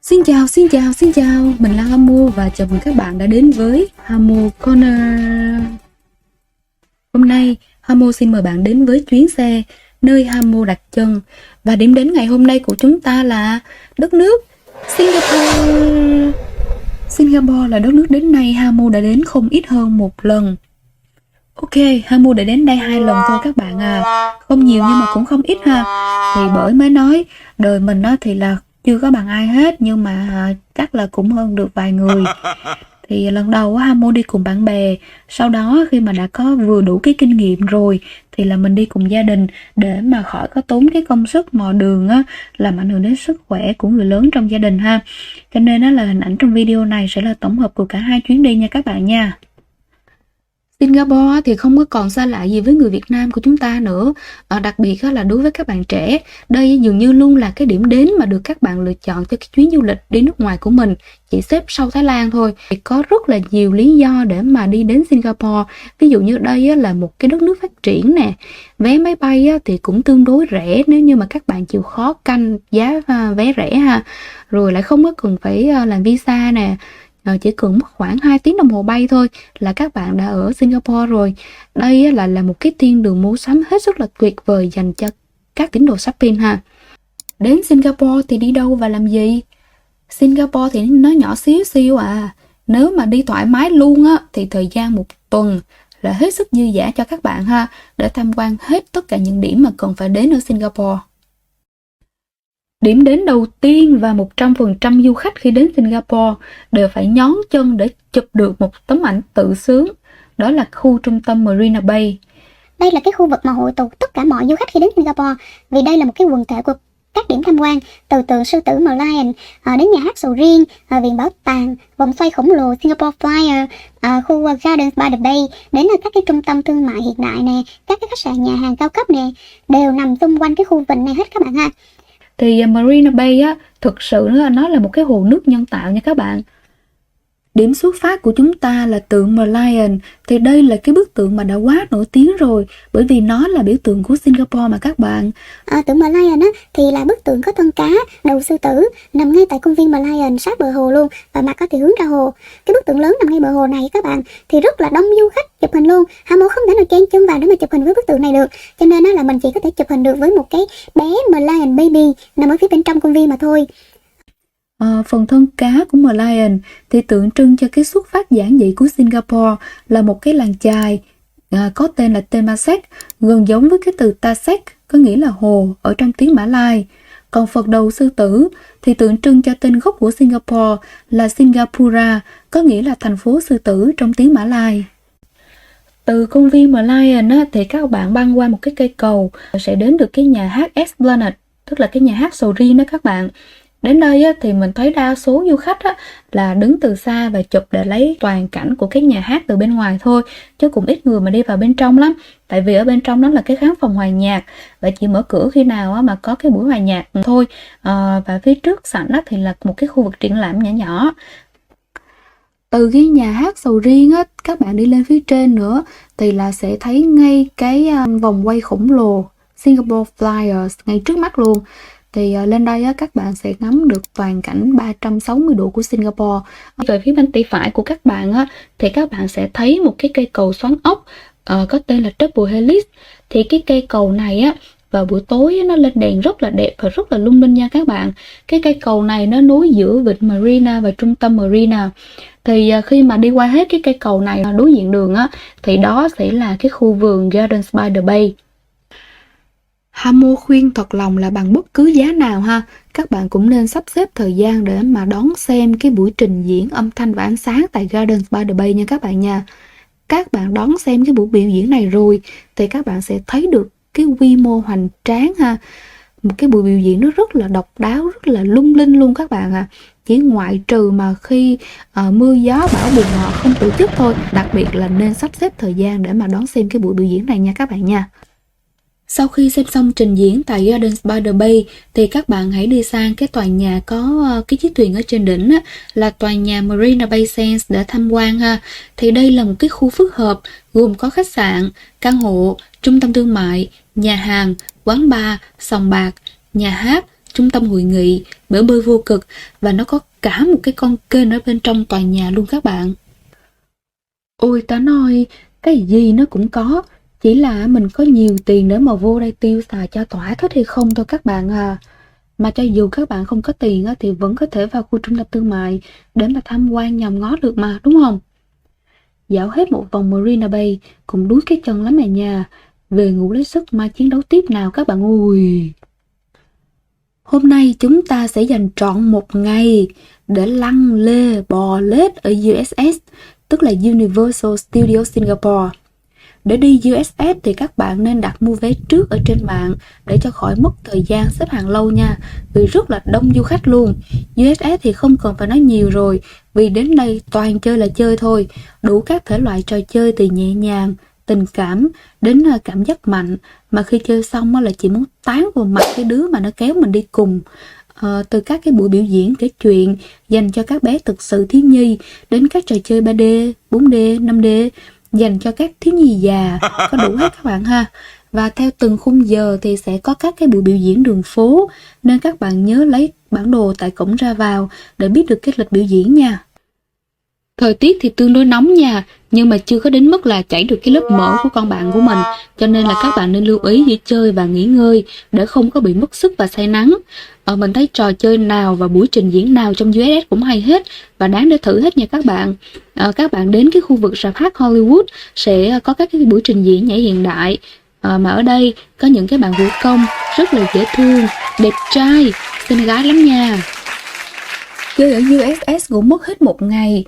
Xin chào, mình là Hamo và chào mừng các bạn đã đến với Hamo Corner. Hôm nay, Hamo xin mời bạn đến với chuyến xe nơi Hamo đặt chân. Và điểm đến ngày hôm nay của chúng ta là đất nước Singapore. Singapore là đất nước đến nay Hamo đã đến không ít hơn một lần. Ok, Hamo đã đến đây 2 lần thôi các bạn à. Không nhiều nhưng mà cũng không ít ha. Thì bởi mới nói, đời mình đó thì là chưa có bằng ai hết, nhưng mà chắc là cũng hơn được vài người. Thì lần đầu Hamo đi cùng bạn bè, sau đó khi mà đã có vừa đủ cái kinh nghiệm rồi thì là mình đi cùng gia đình, để mà khỏi có tốn cái công sức mò đường á, làm ảnh hưởng đến sức khỏe của người lớn trong gia đình ha. Cho nên là hình ảnh trong video này sẽ là tổng hợp của cả hai chuyến đi nha các bạn nha. Singapore thì không có còn xa lạ gì với người Việt Nam của chúng ta nữa. Đặc biệt là đối với các bạn trẻ, đây dường như luôn là cái điểm đến mà được các bạn lựa chọn cho cái chuyến du lịch đi nước ngoài của mình, chỉ xếp sau Thái Lan thôi. Thì có rất là nhiều lý do để mà đi đến Singapore. Ví dụ như đây là một cái đất nước phát triển nè, vé máy bay thì cũng tương đối rẻ nếu như mà các bạn chịu khó canh giá vé rẻ ha. Rồi lại không có cần phải làm visa nè, chỉ cần mất khoảng 2 tiếng đồng hồ bay thôi là các bạn đã ở Singapore rồi. Đây là một cái thiên đường mua sắm hết sức là tuyệt vời dành cho các tín đồ shopping ha. Đến Singapore thì đi đâu và làm gì? Singapore thì nó nhỏ xíu xiu à. Nếu mà đi thoải mái luôn á thì thời gian 1 tuần là hết sức dư dả cho các bạn ha, để tham quan hết tất cả những điểm mà cần phải đến ở Singapore. Điểm đến đầu tiên và 100% du khách khi đến Singapore đều phải nhón chân để chụp được một tấm ảnh tự sướng. Đó là khu trung tâm Marina Bay. Đây là cái khu vực mà hội tụ tất cả mọi du khách khi đến Singapore, vì đây là một cái quần thể của các điểm tham quan, từ tượng sư tử Merlion đến nhà hát sầu riêng, viện bảo tàng, vòng xoay khổng lồ Singapore Flyer, khu Gardens by the Bay, đến là các cái trung tâm thương mại hiện đại nè, các cái khách sạn nhà hàng cao cấp nè, đều nằm xung quanh cái khu vịnh này hết các bạn ha. Thì Marina Bay thực sự nó là một cái hồ nước nhân tạo nha các bạn. Điểm xuất phát của chúng ta là tượng Merlion. Thì đây là cái bức tượng mà đã quá nổi tiếng rồi, bởi vì nó là biểu tượng của Singapore mà các bạn. Tượng Merlion thì là bức tượng có thân cá, đầu sư tử, nằm ngay tại công viên Merlion sát bờ hồ luôn, và mặt thì hướng ra hồ. Cái bức tượng lớn nằm ngay bờ hồ này các bạn, thì rất là đông du khách chụp hình luôn. Hamo không thể nào chen chân vào để mà chụp hình với bức tượng này được, cho nên là mình chỉ có thể chụp hình được với một cái bé Merlion baby nằm ở phía bên trong công viên mà thôi. Phần thân cá của Merlion thì tượng trưng cho cái xuất phát giản dị của Singapore, là một cái làng chài có tên là Temasek, gần giống với cái từ Tasek, có nghĩa là hồ ở trong tiếng Mã Lai. Còn phần đầu sư tử thì tượng trưng cho tên gốc của Singapore là Singapura, có nghĩa là thành phố sư tử trong tiếng Mã Lai. Từ công viên Merlion thì các bạn băng qua một cái cây cầu sẽ đến được cái nhà hát Esplanade, tức là cái nhà hát sầu riêng đó các bạn. Đến đây thì mình thấy đa số du khách là đứng từ xa và chụp để lấy toàn cảnh của cái nhà hát từ bên ngoài thôi, chứ cũng ít người mà đi vào bên trong lắm. Tại vì ở bên trong đó là cái khán phòng hòa nhạc, và chỉ mở cửa khi nào mà có cái buổi hòa nhạc thôi. Và phía trước sảnh thì là một cái khu vực triển lãm nhỏ nhỏ. Từ cái nhà hát sầu riêng các bạn đi lên phía trên nữa thì là sẽ thấy ngay cái vòng quay khổng lồ Singapore Flyers ngay trước mắt luôn. Thì lên đây các bạn sẽ ngắm được toàn cảnh 360 độ của Singapore. Về phía bên tay phải của các bạn thì các bạn sẽ thấy một cái cây cầu xoắn ốc có tên là Double Helix. Thì cái cây cầu này vào buổi tối nó lên đèn rất là đẹp và rất là lung linh nha các bạn. Cái cây cầu này nó nối giữa vịnh Marina và trung tâm Marina. Thì khi mà đi qua hết cái cây cầu này đối diện đường thì đó sẽ là cái khu vườn Gardens by the Bay. Hamo khuyên thật lòng là bằng bất cứ giá nào các bạn cũng nên sắp xếp thời gian để mà đón xem cái buổi trình diễn âm thanh và ánh sáng tại Gardens by the Bay nha các bạn nha. Các bạn đón xem cái buổi biểu diễn này rồi thì các bạn sẽ thấy được cái quy mô hoành tráng một cái buổi biểu diễn nó rất là độc đáo, rất là lung linh luôn các bạn Chỉ ngoại trừ mà khi mưa gió bão bùng họ không tổ chức thôi. Đặc biệt là nên sắp xếp thời gian để mà đón xem cái buổi biểu diễn này nha các bạn nha. Sau khi xem xong trình diễn tại Gardens by the Bay thì các bạn hãy đi sang cái tòa nhà có cái chiếc thuyền ở trên đỉnh là tòa nhà Marina Bay Sands để tham quan Thì đây là một cái khu phức hợp gồm có khách sạn, căn hộ, trung tâm thương mại, nhà hàng, quán bar, sòng bạc, nhà hát, trung tâm hội nghị, bể bơi vô cực và nó có cả một cái con kênh ở bên trong tòa nhà luôn các bạn. Ôi ta nói, cái gì nó cũng có, chỉ là mình có nhiều tiền để mà vô đây tiêu xài cho thỏa thích hay không thôi các bạn à. Mà cho dù các bạn không có tiền á, thì vẫn có thể vào khu trung tâm thương mại để mà tham quan nhòm ngó được mà, đúng không? Dạo hết một vòng Marina Bay cũng đuối cái chân lắm à nha. Về ngủ lấy sức mai chiến đấu tiếp nào các bạn ơi. Hôm nay chúng ta sẽ dành trọn một ngày để lăn lê bò lết ở USS, tức là Universal Studios Singapore. Để đi USS thì các bạn nên đặt mua vé trước ở trên mạng để cho khỏi mất thời gian xếp hàng lâu nha, vì rất là đông du khách luôn. USS thì không cần phải nói nhiều rồi, vì đến đây toàn chơi là chơi thôi, đủ các thể loại trò chơi từ nhẹ nhàng, tình cảm đến cảm giác mạnh, mà khi chơi xong là chỉ muốn tán vào mặt cái đứa mà nó kéo mình đi cùng. Từ các cái buổi biểu diễn kể chuyện dành cho các bé thực sự thiếu nhi đến các trò chơi 3D, 4D, 5D dành cho các thiếu nhi già, có đủ hết các bạn ha. Và theo từng khung giờ thì sẽ có các cái buổi biểu diễn đường phố, nên các bạn nhớ lấy bản đồ tại cổng ra vào để biết được cái lịch biểu diễn nha. Thời tiết thì tương đối nóng nha, nhưng mà chưa có đến mức là chảy được cái lớp mỡ của con bạn của mình, cho nên là các bạn nên lưu ý giữa chơi và nghỉ ngơi để không có bị mất sức và say nắng. Mình thấy trò chơi nào và buổi trình diễn nào trong USS cũng hay hết và đáng để thử hết nha các bạn. Các bạn đến cái khu vực rạp hát Hollywood sẽ có các cái buổi trình diễn nhảy hiện đại, mà ở đây có những cái bạn vũ công rất là dễ thương, đẹp trai, xinh gái lắm nha. Chơi ở USS cũng mất hết một ngày.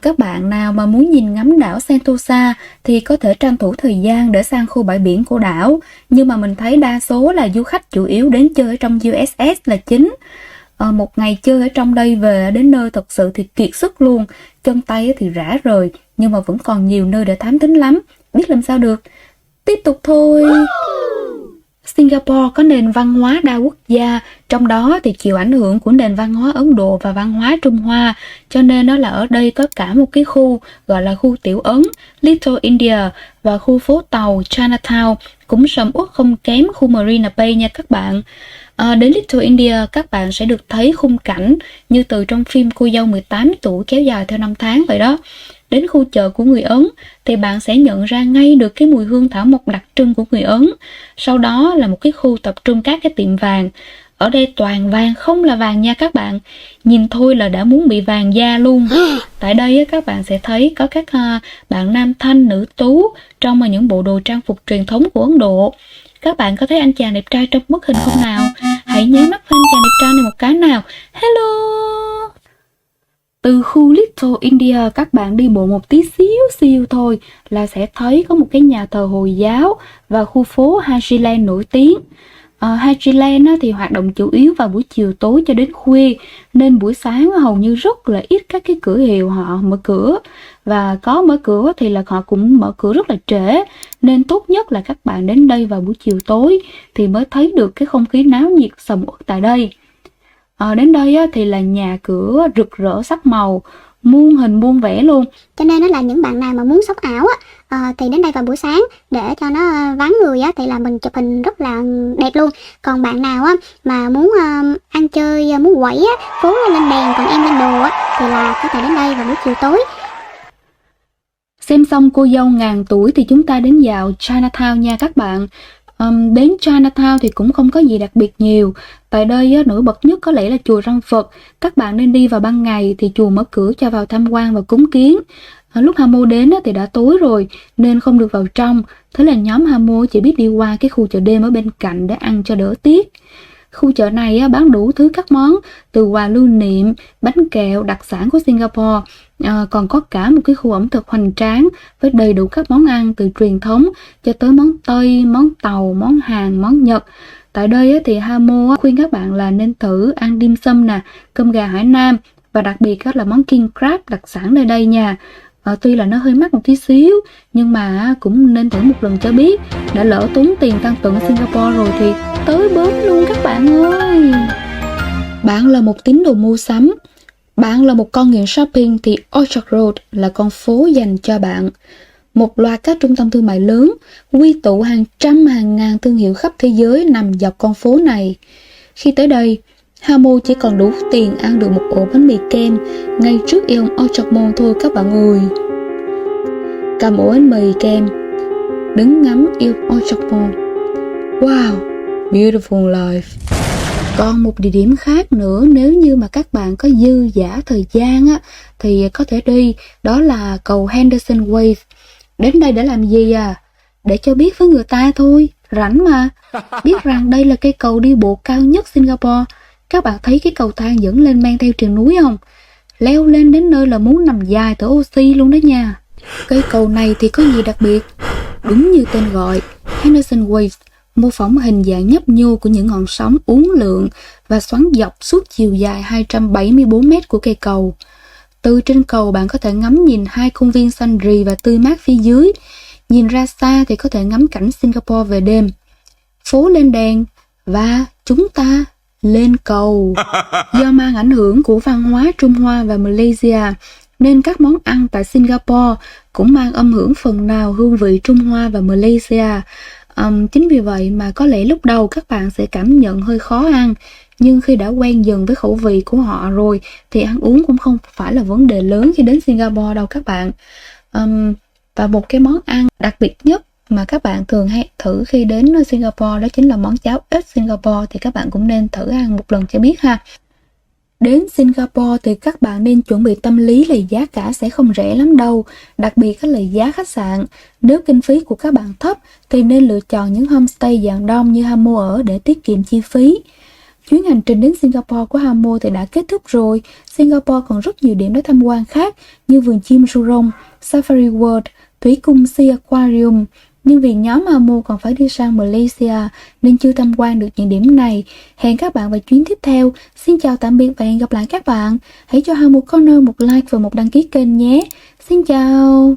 Các bạn nào mà muốn nhìn ngắm đảo Sentosa thì có thể tranh thủ thời gian để sang khu bãi biển của đảo. Nhưng mà mình thấy đa số là du khách chủ yếu đến chơi ở trong USS là chính. Một ngày chơi ở trong đây về đến nơi thật sự thì kiệt sức luôn. Chân tay thì rã rời, nhưng mà vẫn còn nhiều nơi để thám thính lắm. Biết làm sao được. Tiếp tục thôi. Singapore có nền văn hóa đa quốc gia, trong đó thì chịu ảnh hưởng của nền văn hóa Ấn Độ và văn hóa Trung Hoa, cho nên đó là ở đây có cả một cái khu gọi là khu Tiểu Ấn, Little India, và khu phố tàu Chinatown cũng sầm uất không kém khu Marina Bay nha các bạn. Đến Little India các bạn sẽ được thấy khung cảnh như từ trong phim Cô dâu 18 tuổi kéo dài theo năm tháng vậy đó. Đến khu chợ của người Ấn thì bạn sẽ nhận ra ngay được cái mùi hương thảo mộc đặc trưng của người Ấn. Sau đó là một cái khu tập trung các cái tiệm vàng. Ở đây toàn vàng không là vàng nha các bạn. Nhìn thôi là đã muốn bị vàng da luôn. Tại đây các bạn sẽ thấy có các bạn nam thanh nữ tú trong những bộ đồ trang phục truyền thống của Ấn Độ. Các bạn có thấy anh chàng đẹp trai trong bức hình không nào? Hãy nháy mắt với anh chàng đẹp trai này một cái nào. Hello! Từ khu Little India các bạn đi bộ một tí xíu thôi là sẽ thấy có một cái nhà thờ Hồi giáo và khu phố Haji Lane nổi tiếng. Haji Lane thì hoạt động chủ yếu vào buổi chiều tối cho đến khuya, nên buổi sáng hầu như rất là ít các cái cửa hiệu họ mở cửa, và có mở cửa thì là họ cũng mở cửa rất là trễ, nên tốt nhất là các bạn đến đây vào buổi chiều tối thì mới thấy được cái không khí náo nhiệt sầm uất tại đây. Đến đây thì là nhà cửa rực rỡ sắc màu, muôn hình muôn vẻ luôn. Cho nên đó là những bạn nào mà muốn sống ảo thì đến đây vào buổi sáng để cho nó vắng người thì là mình chụp hình rất là đẹp luôn. Còn bạn nào mà muốn ăn chơi, muốn quẩy phố lên đèn còn em lên đồ thì là có thể đến đây vào buổi chiều tối. Xem xong cô dâu ngàn tuổi thì chúng ta đến dạo Chinatown nha các bạn. Đến Chinatown thì cũng không có gì đặc biệt nhiều. Tại đây nổi bật nhất có lẽ là chùa Răng Phật. Các bạn nên đi vào ban ngày thì chùa mở cửa cho vào tham quan và cúng kiến. Lúc Hamo đến thì đã tối rồi nên không được vào trong. Thế là nhóm Hamo chỉ biết đi qua cái khu chợ đêm ở bên cạnh để ăn cho đỡ tiếc. Khu chợ này bán đủ thứ các món, từ quà lưu niệm, bánh kẹo, đặc sản của Singapore. Còn có cả một cái khu ẩm thực hoành tráng với đầy đủ các món ăn từ truyền thống cho tới món Tây, món Tàu, món Hàn, món Nhật. Tại đây thì Hamo khuyên các bạn là nên thử ăn dim sum nè, cơm gà Hải Nam, và đặc biệt là món king crab đặc sản nơi đây nha. Tuy là nó hơi mắc một tí xíu, nhưng mà cũng nên thử một lần cho biết. Đã lỡ tốn tiền tăng tận Singapore rồi thì tới bớm luôn các bạn ơi. Bạn là một tín đồ mua sắm, bạn là một con nghiện shopping thì Orchard Road là con phố dành cho bạn. Một loạt các trung tâm thương mại lớn quy tụ hàng trăm hàng ngàn thương hiệu khắp thế giới nằm dọc con phố này. Khi tới đây, Hamo chỉ còn đủ tiền ăn được một ổ bánh mì kem ngay trước Eon Orchard Mall thôi các bạn ơi. Cầm ổ bánh mì kem, đứng ngắm Eon Orchard Mall. Wow, beautiful life. Còn một địa điểm khác nữa, nếu như mà các bạn có dư dả thời gian á, thì có thể đi, đó là cầu Henderson Wave. Đến đây để làm gì à? Để cho biết với người ta thôi, rảnh mà. Biết rằng đây là cây cầu đi bộ cao nhất Singapore. Các bạn thấy cái cầu thang dẫn lên men theo triền núi không? Leo lên đến nơi là muốn nằm dài thở oxy luôn đó nha. Cây cầu này thì có gì đặc biệt? Đúng như tên gọi, Henderson Waves mô phỏng hình dạng nhấp nhô của những ngọn sóng uốn lượn và xoắn dọc suốt chiều dài 274 mét của cây cầu. Từ trên cầu bạn có thể ngắm nhìn hai công viên xanh rì và tươi mát phía dưới. Nhìn ra xa thì có thể ngắm cảnh Singapore về đêm. Phố lên đèn và chúng ta lên cầu. Do mang ảnh hưởng của văn hóa Trung Hoa và Malaysia, nên các món ăn tại Singapore cũng mang âm hưởng phần nào hương vị Trung Hoa và Malaysia. Chính vì vậy mà có lẽ lúc đầu các bạn sẽ cảm nhận hơi khó ăn, nhưng khi đã quen dần với khẩu vị của họ rồi thì ăn uống cũng không phải là vấn đề lớn khi đến Singapore đâu các bạn. Và một cái món ăn đặc biệt nhất mà các bạn thường hay thử khi đến Singapore đó chính là món cháo ếch Singapore, thì các bạn cũng nên thử ăn một lần cho biết ha. Đến Singapore thì các bạn nên chuẩn bị tâm lý là giá cả sẽ không rẻ lắm đâu, đặc biệt là giá khách sạn. Nếu kinh phí của các bạn thấp thì nên lựa chọn những homestay dạng đông như Hamo ở để tiết kiệm chi phí. Chuyến hành trình đến Singapore của Hamo thì đã kết thúc rồi. Singapore còn rất nhiều điểm để tham quan khác như vườn chim Jurong, Safari World, thủy cung Sea Aquarium. Nhưng vì nhóm Hamo còn phải đi sang Malaysia nên chưa tham quan được những điểm này. Hẹn các bạn vào chuyến tiếp theo. Xin chào tạm biệt và hẹn gặp lại các bạn. Hãy cho Hamo Corner một like và một đăng ký kênh nhé. Xin chào.